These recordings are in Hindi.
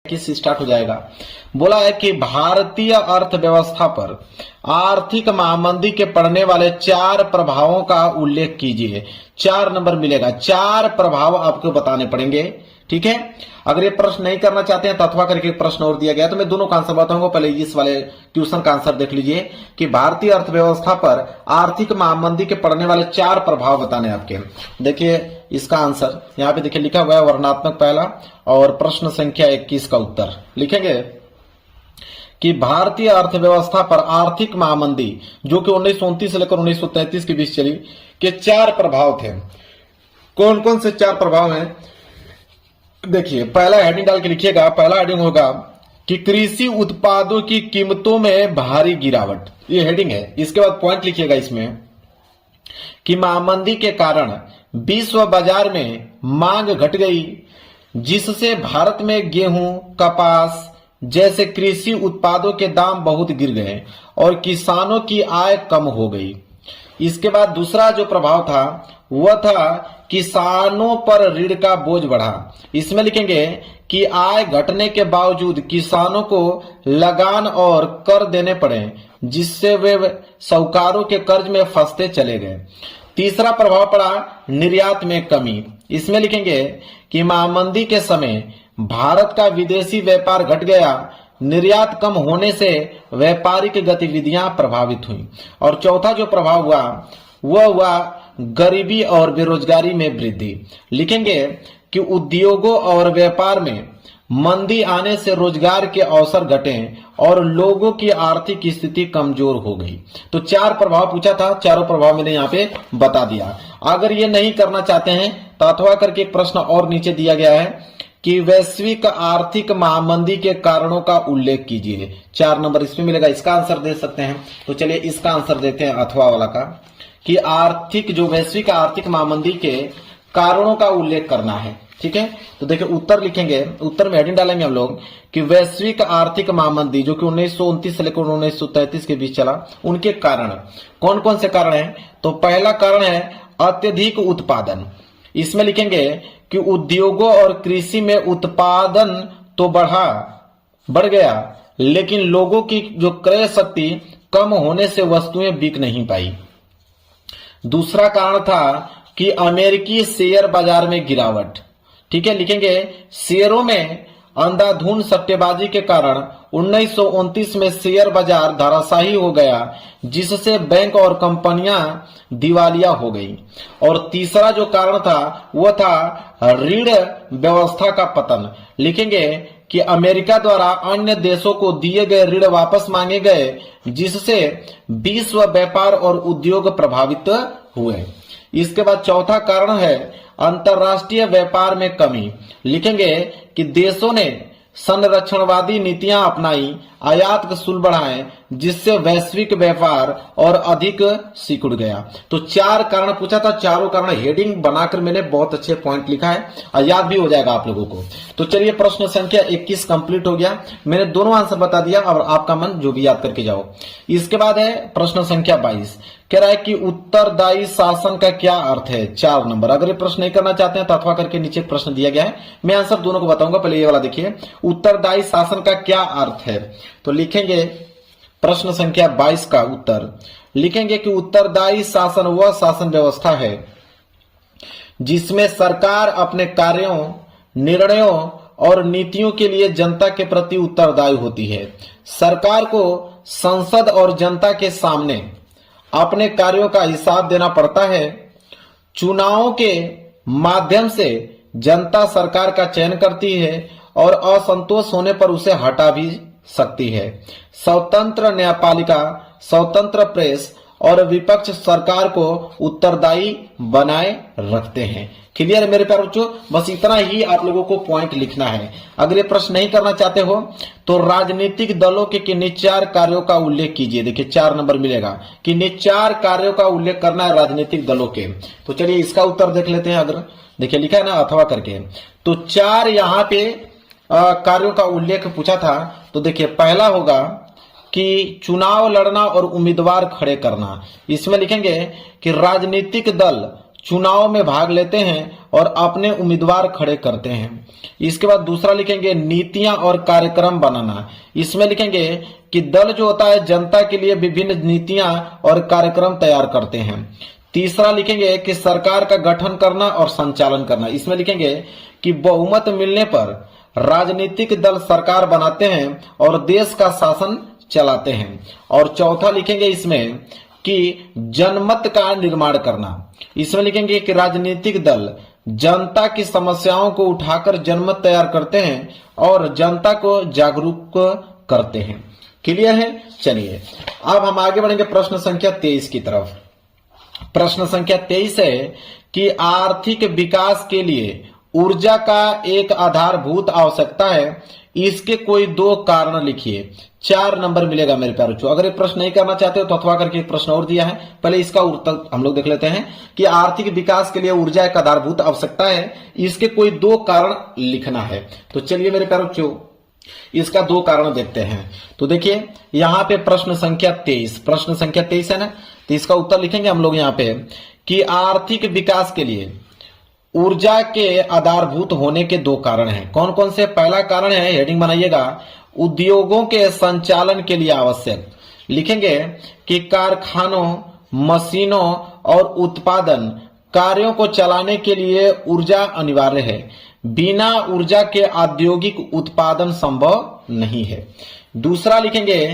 किस स्टार्ट हो जाएगा। बोला है कि भारतीय अर्थव्यवस्था पर आर्थिक महामंदी के पड़ने वाले 4 प्रभावों का उल्लेख कीजिए। 4 नंबर मिलेगा, 4 प्रभाव आपको बताने पड़ेंगे। ठीक है, अगर ये प्रश्न नहीं करना चाहते हैं तो अथवा करके प्रश्न और दिया गया तो मैं दोनों का आंसर बताऊंगा। पहले इस वाले क्वेश्चन का आंसर देख लीजिए कि भारतीय अर्थव्यवस्था पर आर्थिक महामंदी के पड़ने वाले 4 प्रभाव बताने आपके। देखिए इसका आंसर यहाँ पे देखिए लिखा हुआ है वर्णनात्मक पहला, और प्रश्न संख्या 21 का उत्तर लिखेंगे कि भारतीय अर्थव्यवस्था पर आर्थिक महामंदी जो कि 1929 से लेकर 1933 के बीच चली के 4 प्रभाव थे। कौन कौन से 4 प्रभाव हैं? देखिए पहला हेडिंग डाल के लिखिएगा। पहला हेडिंग होगा कि कृषि उत्पादों की कीमतों में भारी गिरावट, ये हेडिंग है। इसके बाद पॉइंट लिखिएगा इसमें कि महामंदी के कारण विश्व बाजार में मांग घट गई, जिससे भारत में गेहूं, कपास जैसे कृषि उत्पादों के दाम बहुत गिर गए और किसानों की आय कम हो गई। इसके बाद दूसरा जो प्रभाव था वह था किसानों पर ऋण का बोझ बढ़ा। इसमें लिखेंगे कि आय घटने के बावजूद किसानों को लगान और कर देने पड़े, जिससे वे साहूकारों के कर्ज में फंसते चले गए। तीसरा प्रभाव पड़ा निर्यात में कमी। इसमें लिखेंगे कि महामंदी के समय भारत का विदेशी व्यापार घट गया, निर्यात कम होने से व्यापारिक गतिविधियां प्रभावित हुई। और चौथा जो प्रभाव हुआ वह हुआ गरीबी और बेरोजगारी में वृद्धि। लिखेंगे कि उद्योगों और व्यापार में मंदी आने से रोजगार के अवसर घटे और लोगों की आर्थिक स्थिति कमजोर हो गई। तो 4 प्रभाव पूछा था, चारों प्रभाव मैंने यहाँ पे बता दिया। अगर ये नहीं करना चाहते हैं तो अथवा करके एक प्रश्न और नीचे दिया गया है कि वैश्विक आर्थिक महामंदी के कारणों का उल्लेख कीजिए। 4 नंबर इसमें मिलेगा, इसका आंसर दे सकते हैं। तो चलिए इसका आंसर देते हैं अथवा वाला का कि आर्थिक जो वैश्विक आर्थिक महामंदी के कारणों का उल्लेख करना है। ठीक है, तो देखिए उत्तर लिखेंगे, उत्तर में हेडिंग डालेंगे हम लोग कि वैश्विक आर्थिक महामंदी जो कि 1929 से लेकर 1933 के बीच चला, उनके कारण कौन कौन से कारण हैं। तो पहला कारण है अत्यधिक उत्पादन। इसमें लिखेंगे कि उद्योगों और कृषि में उत्पादन तो बढ़ गया, लेकिन लोगों की जो क्रय शक्ति कम होने से वस्तुएं बिक नहीं पाई। दूसरा कारण था कि अमेरिकी शेयर बाजार में गिरावट। ठीक है, लिखेंगे शेयरों में अंधाधुंध सट्टेबाजी के कारण 1929 में शेयर बाजार धराशायी हो गया, जिससे बैंक और कंपनियां दिवालिया हो गई। और तीसरा जो कारण था वह था ऋण व्यवस्था का पतन। लिखेंगे कि अमेरिका द्वारा अन्य देशों को दिए गए ऋण वापस मांगे गए, जिससे विश्व व्यापार और उद्योग प्रभावित हुए। इसके बाद चौथा कारण है अंतर्राष्ट्रीय व्यापार में कमी। लिखेंगे कि देशों ने संरक्षणवादी नीतियां अपनाई, आयात शुल्क बढ़ाए, जिससे वैश्विक व्यापार और अधिक सिकुड़ गया। तो 4 कारण पूछा था, चारों कारण हेडिंग बनाकर मैंने बहुत अच्छे पॉइंट लिखा है और याद भी हो जाएगा आप लोगों को। तो चलिए प्रश्न संख्या 21 कंप्लीट हो गया। मैंने दोनों आंसर बता दिया और आपका मन जो भी याद करके जाओ। इसके बाद है प्रश्न संख्या 22, कह रहा है कि उत्तरदायी शासन का क्या अर्थ है। 4 नंबर। अगर ये प्रश्न नहीं करना चाहते हैं तो अथवा करके नीचे प्रश्न दिया गया है, मैं आंसर दोनों को बताऊंगा। पहले ये वाला देखिए, उत्तरदायी शासन का क्या अर्थ है। तो लिखेंगे प्रश्न संख्या 22 का उत्तर लिखेंगे कि उत्तरदायी शासन वह शासन व्यवस्था है जिसमें सरकार अपने कार्यों, निर्णयों और नीतियों के लिए जनता के प्रति उत्तरदायी होती है। सरकार को संसद और जनता के सामने अपने कार्यों का हिसाब देना पड़ता है। चुनावों के माध्यम से जनता सरकार का चयन करती है और असंतोष होने पर उसे हटा भी सकती है। स्वतंत्र न्यायपालिका, स्वतंत्र प्रेस और विपक्ष सरकार को उत्तरदायी बनाए रखते हैं। क्लियर है मेरे प्यारे बच्चों? बस इतना ही आप लोगों को पॉइंट लिखना है। अगर ये प्रश्न नहीं करना चाहते हो तो राजनीतिक दलों के किन्हीं 4 कार्यों का उल्लेख कीजिए। देखिए 4 नंबर मिलेगा, किन्हीं 4 कार्यों का उल्लेख करना है राजनीतिक दलों के। तो चलिए इसका उत्तर देख लेते हैं। अगर देखिए लिखा है ना अथवा करके, तो 4 यहाँ पे कार्यों का उल्लेख पूछा था। तो देखिए पहला होगा कि चुनाव लड़ना और उम्मीदवार खड़े करना। इसमें लिखेंगे कि राजनीतिक दल चुनाव में भाग लेते हैं और अपने उम्मीदवार खड़े करते हैं। इसके बाद दूसरा लिखेंगे नीतियां और कार्यक्रम बनाना। इसमें लिखेंगे कि दल जो होता है जनता के लिए विभिन्न नीतियां और कार्यक्रम तैयार करते हैं। तीसरा लिखेंगे कि सरकार का गठन करना और संचालन करना। इसमें लिखेंगे कि बहुमत मिलने पर राजनीतिक दल सरकार बनाते हैं और देश का शासन चलाते हैं। और चौथा लिखेंगे इसमें कि जनमत का निर्माण करना। इसमें लिखेंगे कि राजनीतिक दल जनता की समस्याओं को उठाकर जनमत तैयार करते हैं और जनता को जागरूक करते हैं। क्लियर है? चलिए अब हम आगे बढ़ेंगे प्रश्न संख्या 23 की तरफ। प्रश्न संख्या 23 है कि आर्थिक विकास के लिए ऊर्जा का एक आधारभूत आवश्यकता है, इसके कोई दो कारण लिखिए। 4 नंबर मिलेगा मेरे प्यारे बच्चों। अगर ये प्रश्न नहीं करना चाहते हो तो अथवा करके एक प्रश्न और दिया है, पहले इसका उत्तर हम लोग देख लेते हैं कि आर्थिक विकास के लिए ऊर्जा एक आधारभूत आवश्यकता है, इसके कोई दो कारण लिखना है। तो चलिए मेरे प्यारे बच्चों इसका दो कारण देखते हैं। तो देखिए यहां पे प्रश्न संख्या 23 है ना, तो इसका उत्तर लिखेंगे हम लोग यहां पे कि आर्थिक विकास के लिए ऊर्जा के आधारभूत होने के दो कारण हैं। कौन कौन से? पहला कारण है, हेडिंग बनाइएगा, उद्योगों के संचालन के लिए आवश्यक। लिखेंगे कि कारखानों, मशीनों और उत्पादन कार्यों को चलाने के लिए ऊर्जा अनिवार्य है। बिना ऊर्जा के औद्योगिक उत्पादन संभव नहीं है। दूसरा लिखेंगे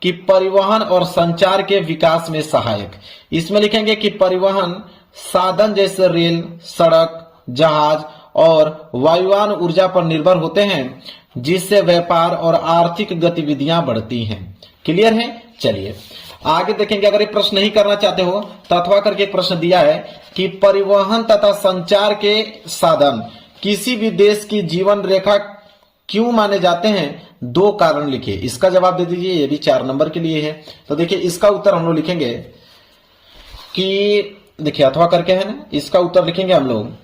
कि परिवहन और संचार के विकास में सहायक। इसमें लिखेंगे कि परिवहन साधन जैसे रेल, सड़क, जहाज और वायुयान ऊर्जा पर निर्भर होते हैं, जिससे व्यापार और आर्थिक गतिविधियां बढ़ती हैं। क्लियर है? चलिए आगे देखेंगे। अगर ये प्रश्न नहीं करना चाहते हो तो अथवा करके एक प्रश्न दिया है कि परिवहन तथा संचार के साधन किसी भी देश की जीवन रेखा क्यों माने जाते हैं? दो कारण लिखिए। इसका जवाब दे दीजिए, ये भी 4 नंबर के लिए है। तो देखिए इसका उत्तर हम लोग लिखेंगे कि देखिए अथवा करके है ना, इसका उत्तर लिखेंगे हम लोग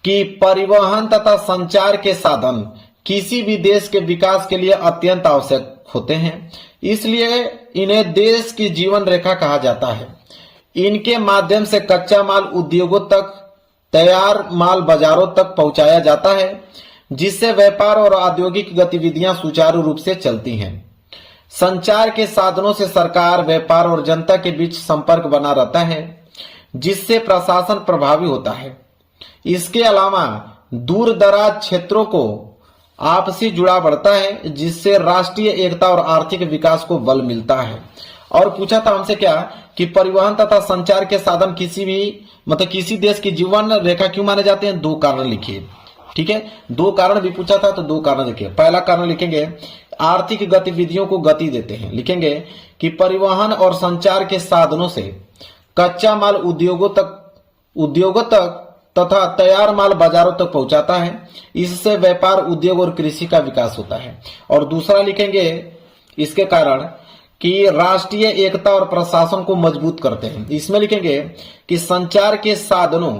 कि परिवहन तथा संचार के साधन किसी भी देश के विकास के लिए अत्यंत आवश्यक होते हैं, इसलिए इन्हें देश की जीवन रेखा कहा जाता है। इनके माध्यम से कच्चा माल उद्योगों तक, तैयार माल बाजारों तक पहुंचाया जाता है, जिससे व्यापार और औद्योगिक गतिविधियां सुचारू रूप से चलती हैं। संचार के साधनों से सरकार, व्यापार और जनता के बीच संपर्क बना रहता है, जिससे प्रशासन प्रभावी होता है। इसके अलावा दूर दराज क्षेत्रों को आपसी जुड़ाव बढ़ता है, जिससे राष्ट्रीय एकता और आर्थिक विकास को बल मिलता है। और पूछा था हमसे क्या कि परिवहन तथा संचार के साधन किसी देश की जीवन रेखा क्यों माने जाते हैं? दो कारण लिखिए। ठीक है, दो कारण भी पूछा था तो दो कारण लिखिए। पहला कारण लिखेंगे आर्थिक गतिविधियों को गति देते हैं। लिखेंगे कि परिवहन और संचार के साधनों से कच्चा माल उद्योगों तक तथा तैयार माल बाजारों तक पहुंचाता है, इससे व्यापार, उद्योग और कृषि का विकास होता है। और दूसरा लिखेंगे इसके कारण कि राष्ट्रीय एकता और प्रशासन को मजबूत करते हैं। इसमें लिखेंगे कि संचार के साधनों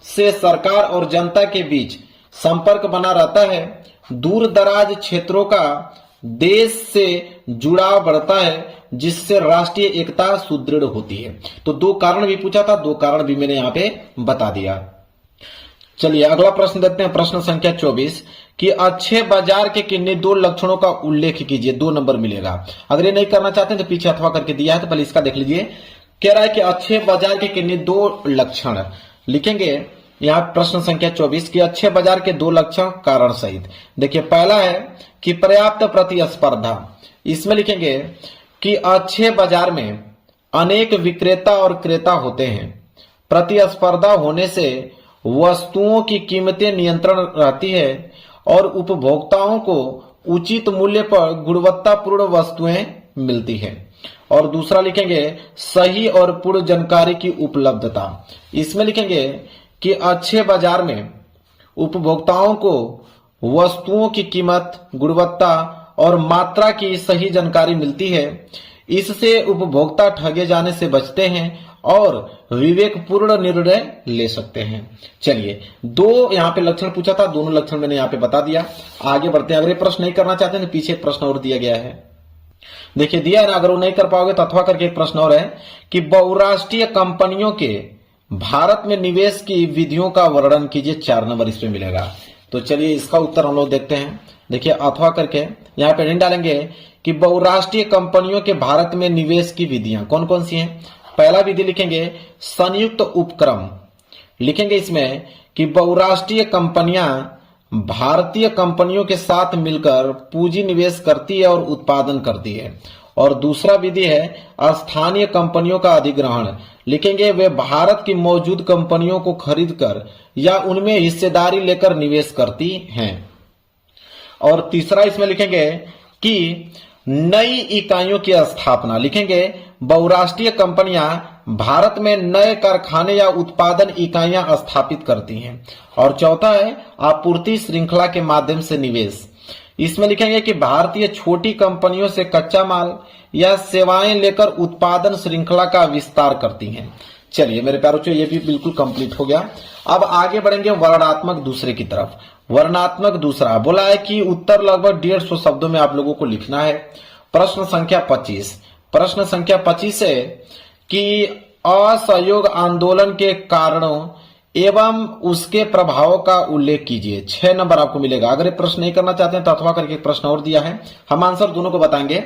से सरकार और जनता के बीच संपर्क बना रहता है, दूर दराज क्षेत्रों का देश से जुड़ाव बढ़ता है, जिससे राष्ट्रीय एकता सुदृढ़ होती है। तो दो कारण भी पूछा था, दो कारण भी मैंने यहाँ पे बता दिया। चलिए अगला प्रश्न देखते हैं, प्रश्न संख्या 24 कि अच्छे बाजार के किन्हीं दो लक्षणों का उल्लेख कीजिए। 2 नंबर मिलेगा। अगर ये नहीं करना चाहते हैं तो पीछे अथवा करके दिया है, तो पहले इसका देख लीजिए। कह रहा है कि अच्छे बाजार के किन्हीं दो लक्षण लिखेंगे। यहाँ प्रश्न संख्या 24 कि अच्छे बाजार के 2 लक्षण कारण सहित। देखिए पहला है कि पर्याप्त प्रतिस्पर्धा। इसमें लिखेंगे कि अच्छे बाजार में अनेक विक्रेता और क्रेता होते हैं। प्रतिस्पर्धा होने से वस्तुओं की कीमतें नियंत्रण रहती है और उपभोक्ताओं को उचित मूल्य पर गुणवत्तापूर्ण वस्तुएं मिलती हैं। और दूसरा लिखेंगे सही और पूर्ण जानकारी की उपलब्धता। इसमें लिखेंगे कि अच्छे बाजार में उपभोक्ताओं को वस्तुओं की कीमत, गुणवत्ता और मात्रा की सही जानकारी मिलती है। इससे उपभोक्ता ठगे जाने से बचते हैं और विवेकपूर्ण निर्णय ले सकते हैं। चलिए 2 यहाँ पे लक्षण पूछा था, दोनों लक्षण मैंने यहाँ पे बता दिया। आगे बढ़ते हैं। अगर ये प्रश्न नहीं करना चाहते हैं तो पीछे एक प्रश्न और दिया गया है। देखिए दिया है ना, अगर वो नहीं कर पाओगे तो अथवा करके एक प्रश्न और है कि बहुराष्ट्रीय कंपनियों के भारत में निवेश की विधियों का वर्णन कीजिए, 4 नंबर इस पे मिलेगा। तो चलिए इसका उत्तर हम लोग देखते हैं। देखिए अथवा करके यहाँ पे हिंट डालेंगे कि बहुराष्ट्रीय कंपनियों के भारत में निवेश की विधियां कौन कौन सी हैं। पहला विधि लिखेंगे संयुक्त उपक्रम, लिखेंगे इसमें कि बहुराष्ट्रीय कंपनियां भारतीय कंपनियों के साथ मिलकर पूंजी निवेश करती है और उत्पादन करती है। और दूसरा विधि है स्थानीय कंपनियों का अधिग्रहण, लिखेंगे वे भारत की मौजूद कंपनियों को खरीदकर या उनमें हिस्सेदारी लेकर निवेश करती हैं। और तीसरा इसमें लिखेंगे कि नई इकाइयों की स्थापना, लिखेंगे बहुराष्ट्रीय कंपनियां भारत में नए कारखाने या उत्पादन इकाइयां स्थापित करती हैं। और चौथा है आपूर्ति श्रृंखला के माध्यम से निवेश, इसमें लिखेंगे कि भारतीय छोटी कंपनियों से कच्चा माल या सेवाएं लेकर उत्पादन श्रृंखला का विस्तार करती हैं। चलिए मेरे प्यारों ये भी बिल्कुल कंप्लीट हो गया। अब आगे बढ़ेंगे वर्णनात्मक दूसरे की तरफ। वर्णनात्मक दूसरा बोला है कि उत्तर लगभग 150 शब्दों में आप लोगों को लिखना है। प्रश्न संख्या 25, प्रश्न संख्या 25 है कि असहयोग आंदोलन के कारणों एवं उसके प्रभाव का उल्लेख कीजिए। 6 नंबर आपको मिलेगा। अगर ये प्रश्न नहीं करना चाहते हैं तो अथवा करके प्रश्न और दिया है, हम आंसर दोनों को बताएंगे।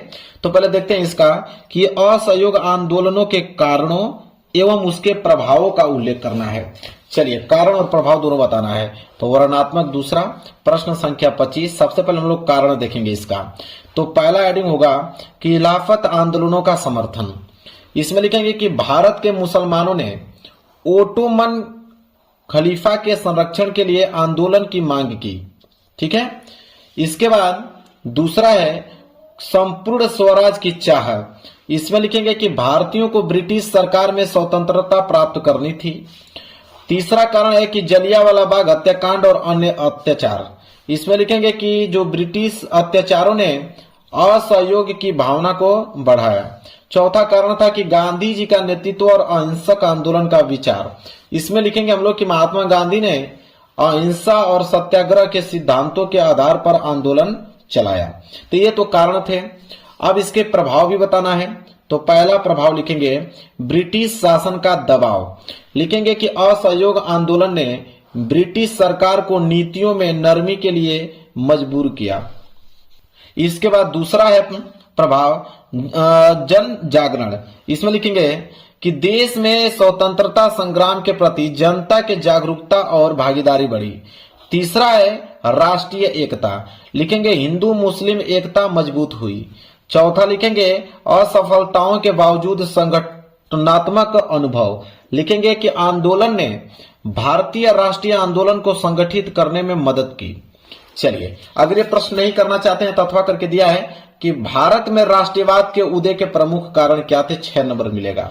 तो पहले देखते हैं इसका कि असहयोग आंदोलनों के कारणों एवं उसके प्रभावों का उल्लेख करना है। चलिए कारण और प्रभाव दोनों बताना है। तो वर्णनात्मक दूसरा प्रश्न संख्या 25, सबसे पहले हम लोग कारण देखेंगे इसका। तो पहला हेडिंग होगा कि खिलाफत आंदोलनों का समर्थन, इसमें लिखेंगे कि भारत के मुसलमानों ने ओटोमन खलीफा के संरक्षण के लिए आंदोलन की मांग की। ठीक है, इसके बाद दूसरा है संपूर्ण स्वराज की चाह, इसमें लिखेंगे कि भारतीयों को ब्रिटिश सरकार में स्वतंत्रता प्राप्त करनी थी। तीसरा कारण है कि जलियांवाला बाग हत्याकांड और अन्य अत्याचार, इसमें लिखेंगे कि जो ब्रिटिश अत्याचारों ने असहयोग की भावना को बढ़ाया। चौथा कारण था कि गांधी जी का नेतृत्व और अहिंसक आंदोलन का विचार, इसमें लिखेंगे हम लोग कि महात्मा गांधी ने अहिंसा और सत्याग्रह के सिद्धांतों के आधार पर आंदोलन चलाया। तो ये तो कारण थे। अब इसके प्रभाव भी बताना है। तो पहला प्रभाव लिखेंगे ब्रिटिश शासन का दबाव, लिखेंगे कि असहयोग आंदोलन ने ब्रिटिश सरकार को नीतियों में नरमी के लिए मजबूर किया। इसके बाद दूसरा है प्रभाव जन जागरण, इसमें लिखेंगे कि देश में स्वतंत्रता संग्राम के प्रति जनता के जागरूकता और भागीदारी बढ़ी। तीसरा है राष्ट्रीय एकता, लिखेंगे हिंदू मुस्लिम एकता मजबूत हुई। चौथा लिखेंगे असफलताओं के बावजूद संगठनात्मक अनुभव, लिखेंगे कि आंदोलन ने भारतीय राष्ट्रीय आंदोलन को संगठित करने में मदद की। चलिए अगर ये प्रश्न नहीं करना चाहते हैं तो अथवा करके दिया है कि भारत में राष्ट्रवाद के उदय के प्रमुख कारण क्या थे, 6 नंबर मिलेगा।